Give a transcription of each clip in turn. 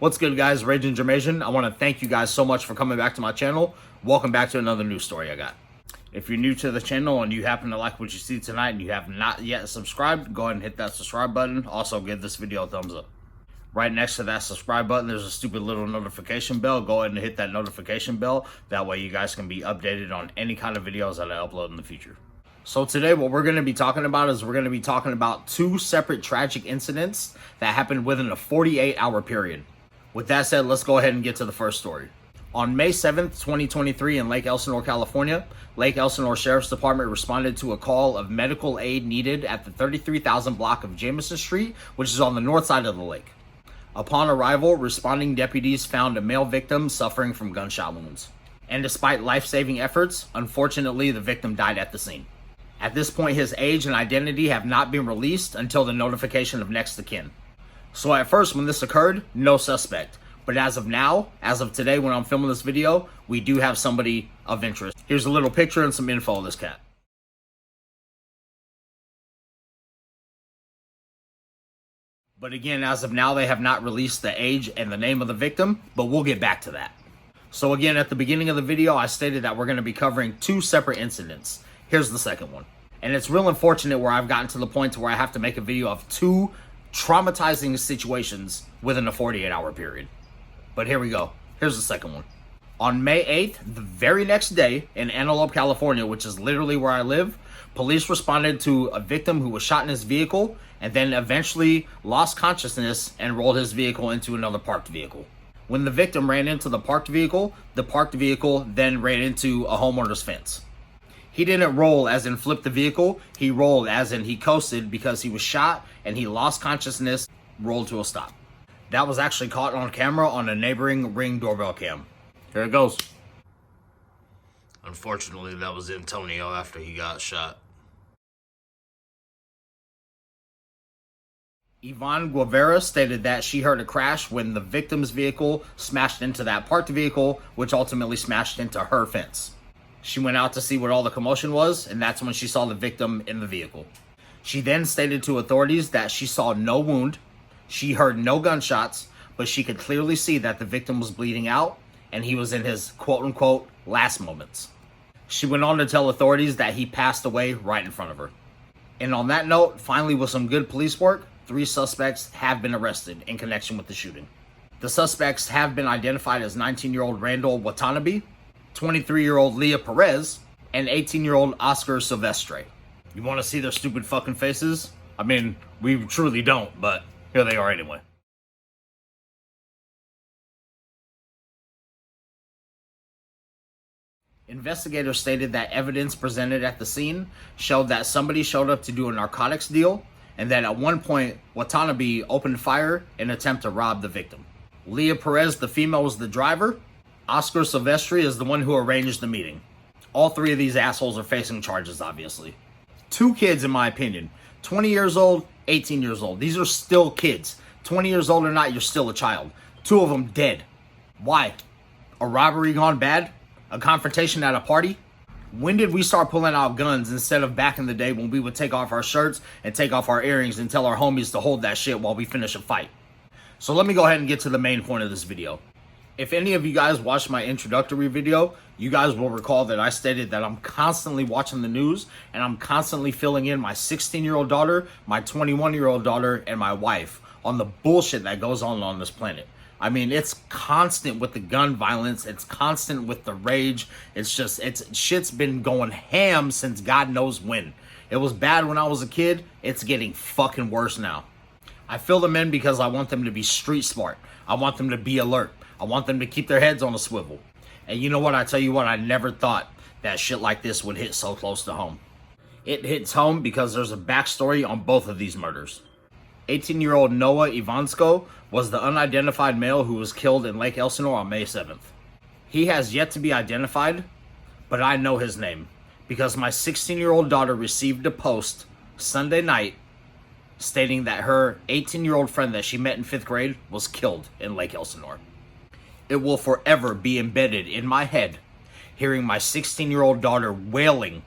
What's good, guys? Raging Jamasian. I want to thank you guys so much for coming back to my channel. Welcome back to another news story I got. If you're new to the channel and you happen to like what you see tonight and you have not yet subscribed, go ahead and hit that subscribe button. Also, give this video a thumbs up. Right next to that subscribe button, there's a stupid little notification bell. Go ahead and hit that notification bell. That way you guys can be updated on any kind of videos that I upload in the future. So today what we're going to be talking about is we're going to be talking about two separate tragic incidents that happened within a 48-hour period. With that said, let's go ahead and get to the first story. On May 7th, 2023 in Lake Elsinore, California, Lake Elsinore Sheriff's Department responded to a call of medical aid needed at the 33,000 block of Jameson Street, which is on the north side of the lake. Upon arrival, responding deputies found a male victim suffering from gunshot wounds. And despite life-saving efforts, unfortunately, the victim died at the scene. At this point, his age and identity have not been released until the notification of next of kin. So at first, when this occurred, no suspect. But as of now, as of today when I'm filming this video, we do have somebody of interest. Here's a little picture and some info of this cat. But again, as of now, they have not released the age and the name of the victim, but we'll get back to that. So again, at the beginning of the video, I stated that we're going to be covering two separate incidents. Here's the second one. And it's real unfortunate where I've gotten to the point where I have to make a video of two traumatizing situations within a 48-hour period. But here we go. Here's the second one. On May 8th, the very next day in Antelope, California, which is literally where I live, police responded to a victim who was shot in his vehicle and then eventually lost consciousness and rolled his vehicle into another parked vehicle. When the victim ran into the parked vehicle then ran into a homeowner's fence. He didn't roll as in flip the vehicle, he rolled as in he coasted because he was shot and he lost consciousness, rolled to a stop. That was actually caught on camera on a neighboring Ring doorbell cam. Here it goes. Unfortunately, that was Antonio after he got shot. Yvonne Guevara stated that she heard a crash when the victim's vehicle smashed into that parked vehicle, which ultimately smashed into her fence. She went out to see what all the commotion was, and that's when she saw the victim in the vehicle. She then stated to authorities that she saw no wound, she heard no gunshots, but she could clearly see that the victim was bleeding out, and he was in his quote-unquote last moments. She went on to tell authorities that he passed away right in front of her. And on that note, finally with some good police work, 3 suspects have been arrested in connection with the shooting. The suspects have been identified as 19-year-old Randall Watanabe, 23-year-old Leah Perez, and 18-year-old Oscar Silvestre. You want to see their stupid fucking faces? I mean, we truly don't, but here they are anyway. Investigators stated that evidence presented at the scene showed that somebody showed up to do a narcotics deal, and that at one point, Watanabe opened fire in an attempt to rob the victim. Leah Perez, the female, was the driver. Oscar Silvestre is the one who arranged the meeting. All 3 of these assholes are facing charges, obviously. 2 kids, in my opinion. 20 years old, 18 years old. These are still kids. 20 years old or not, you're still a child. 2 of them dead. Why? A robbery gone bad? A confrontation at a party? When did we start pulling out guns instead of back in the day when we would take off our shirts and take off our earrings and tell our homies to hold that shit while we finish a fight? So let me go ahead and get to the main point of this video. If any of you guys watched my introductory video, you guys will recall that I stated that I'm constantly watching the news and I'm constantly filling in my 16-year-old daughter, my 21-year-old daughter, and my wife on the bullshit that goes on this planet. I mean, it's constant with the gun violence. It's constant with the rage. Shit's been going ham since God knows when. It was bad when I was a kid. It's getting fucking worse now. I fill them in because I want them to be street smart. I want them to be alert. I want them to keep their heads on a swivel. And you know what? I tell you what, I never thought that shit like this would hit so close to home. It hits home because there's a backstory on both of these murders. 18-year-old Noah Ivansco was the unidentified male who was killed in Lake Elsinore on May 7th. He has yet to be identified, but I know his name because my 16-year-old daughter received a post Sunday night stating that her 18-year-old friend that she met in 5th grade was killed in Lake Elsinore. It will forever be embedded in my head hearing my 16-year-old daughter wailing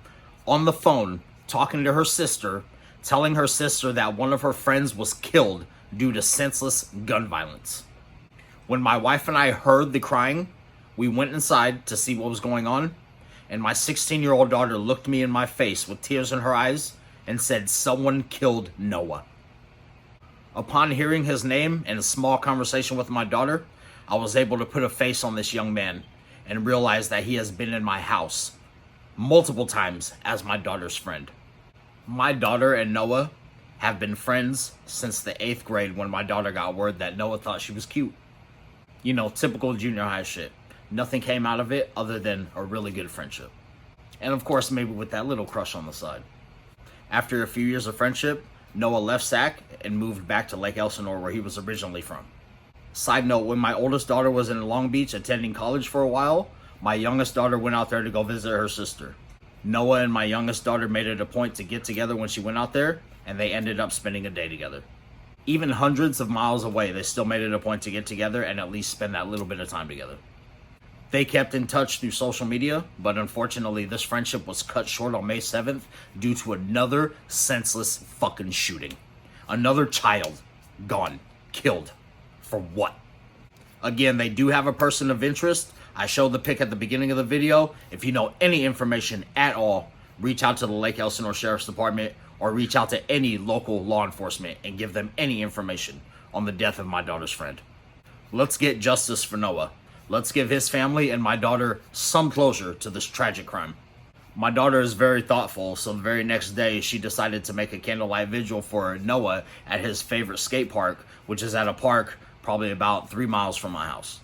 on the phone, talking to her sister, telling her sister that one of her friends was killed due to senseless gun violence. When my wife and I heard the crying, we went inside to see what was going on, and my 16-year-old daughter looked me in my face with tears in her eyes and said, "Someone killed Noah." Upon hearing his name and a small conversation with my daughter, I was able to put a face on this young man and realize that he has been in my house multiple times as my daughter's friend. My daughter and Noah have been friends since the 8th grade when my daughter got word that Noah thought she was cute. You know, typical junior high shit. Nothing came out of it other than a really good friendship. And of course, maybe with that little crush on the side. After a few years of friendship, Noah left Sac and moved back to Lake Elsinore, where he was originally from. Side note, when my oldest daughter was in Long Beach attending college for a while, my youngest daughter went out there to go visit her sister. Noah and my youngest daughter made it a point to get together when she went out there, and they ended up spending a day together. Even hundreds of miles away, they still made it a point to get together and at least spend that little bit of time together. They kept in touch through social media, but unfortunately this friendship was cut short on May 7th due to another senseless fucking shooting. Another child gone, killed. For what? Again, they do have a person of interest. I showed the pic at the beginning of the video. If you know any information at all, reach out to the Lake Elsinore Sheriff's Department or reach out to any local law enforcement and give them any information on the death of my daughter's friend. Let's get justice for Noah. Let's give his family and my daughter some closure to this tragic crime. My daughter is very thoughtful, so the very next day she decided to make a candlelight vigil for Noah at his favorite skate park, which is at a park probably about 3 miles from my house.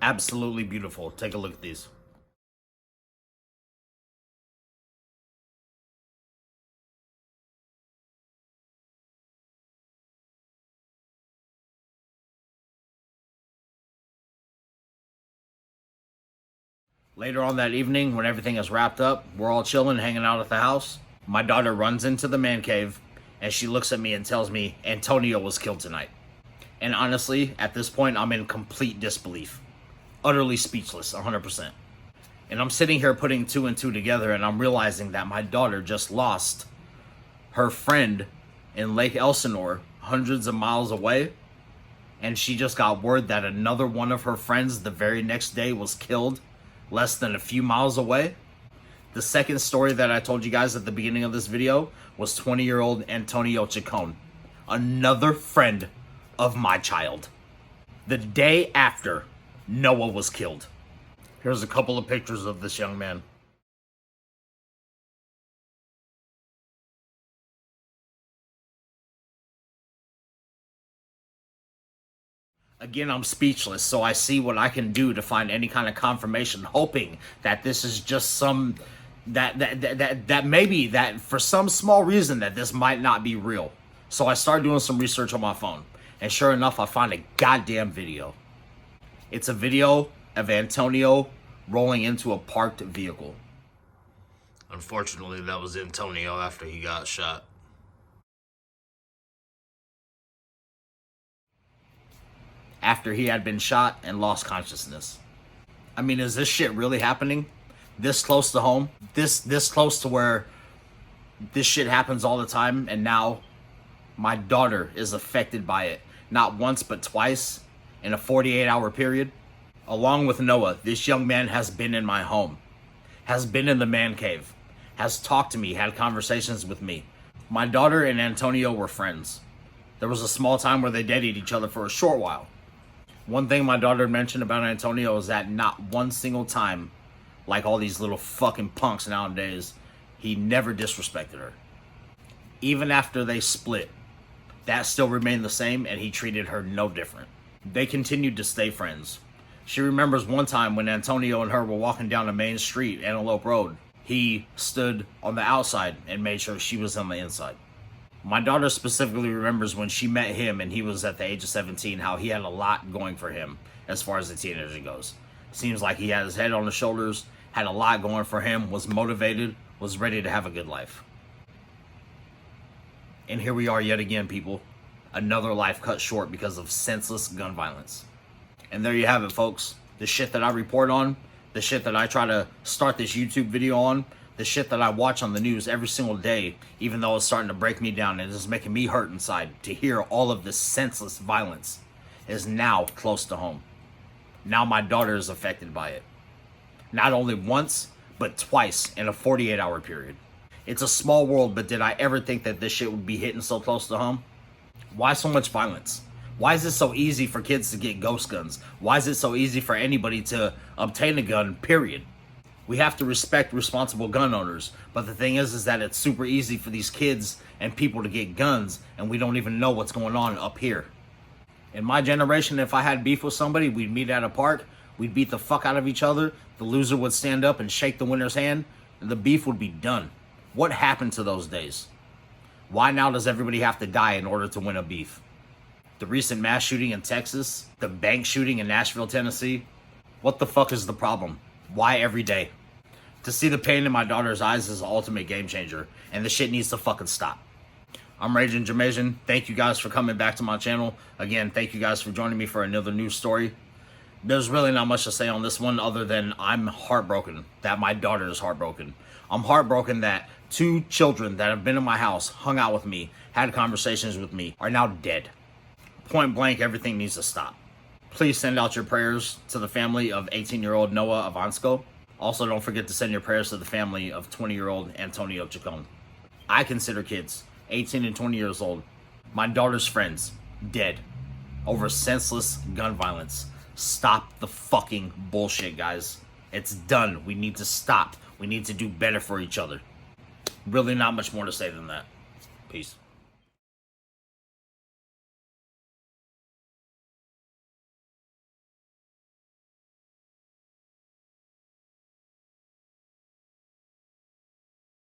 Absolutely beautiful. Take a look at these. Later on that evening, when everything is wrapped up, we're all chilling, hanging out at the house. My daughter runs into the man cave, and she looks at me and tells me Antonio was killed tonight. And honestly, at this point, I'm in complete disbelief. Utterly speechless, 100%. And I'm sitting here putting 2 and 2 together, and I'm realizing that my daughter just lost her friend in Lake Elsinore, hundreds of miles away. And she just got word that another one of her friends the very next day was killed less than a few miles away. The second story that I told you guys at the beginning of this video was 20-year-old Antonio Chacon, another friend of my child, the day after Noah was killed. Here's a couple of pictures of this young man. Again, I'm speechless, so I see what I can do to find any kind of confirmation, hoping that this is just some, that maybe that for some small reason that this might not be real. So I started doing some research on my phone, and sure enough, I found a goddamn video. It's a video of Antonio rolling into a parked vehicle. Unfortunately, that was Antonio after he got shot. After he had been shot and lost consciousness. I mean, is this shit really happening? This close to home? This close to where this shit happens all the time, and now my daughter is affected by it. Not once, but twice in a 48-hour period. Along with Noah, this young man has been in my home, has been in the man cave, has talked to me, had conversations with me. My daughter and Antonio were friends. There was a small time where they dated each other for a short while. One thing my daughter mentioned about Antonio is that not one single time, like all these little fucking punks nowadays, he never disrespected her. Even after they split, that still remained the same, and he treated her no different. They continued to stay friends. She remembers one time when Antonio and her were walking down the main street, Antelope Road. He stood on the outside and made sure she was on the inside. My daughter specifically remembers when she met him and he was at the age of 17, how he had a lot going for him as far as the teenager goes. Seems like he had his head on his shoulders, had a lot going for him, was motivated, was ready to have a good life. And here we are yet again, people. Another life cut short because of senseless gun violence. And there you have it, folks. The shit that I report on, the shit that I try to start this YouTube video on, the shit that I watch on the news every single day, even though it's starting to break me down and it's making me hurt inside, to hear all of this senseless violence is now close to home. Now my daughter is affected by it. Not only once, but twice in a 48-hour period. It's a small world, but did I ever think that this shit would be hitting so close to home? Why so much violence? Why is it so easy for kids to get ghost guns? Why is it so easy for anybody to obtain a gun, period? We have to respect responsible gun owners, but the thing is that it's super easy for these kids and people to get guns, and we don't even know what's going on up here. In my generation, if I had beef with somebody, we'd meet at a park, we'd beat the fuck out of each other, the loser would stand up and shake the winner's hand, and the beef would be done. What happened to those days? Why now does everybody have to die in order to win a beef? The recent mass shooting in Texas, the bank shooting in Nashville, Tennessee, what the fuck is the problem? Why every day? To see the pain in my daughter's eyes is the ultimate game changer, and the shit needs to fucking stop. I'm Raging Jamaican. Thank you guys for coming back to my channel. Again, thank you guys for joining me for another news story. There's really not much to say on this one other than I'm heartbroken that my daughter is heartbroken. I'm heartbroken that 2 children that have been in my house, hung out with me, had conversations with me, are now dead. Point blank, everything needs to stop. Please send out your prayers to the family of 18-year-old Noah Ivansco. Also, don't forget to send your prayers to the family of 20-year-old Antonio Chacon. I consider kids 18 and 20 years old, my daughter's friends, dead over senseless gun violence. Stop the fucking bullshit, guys. It's done. We need to stop. We need to do better for each other. Really not much more to say than that. Peace.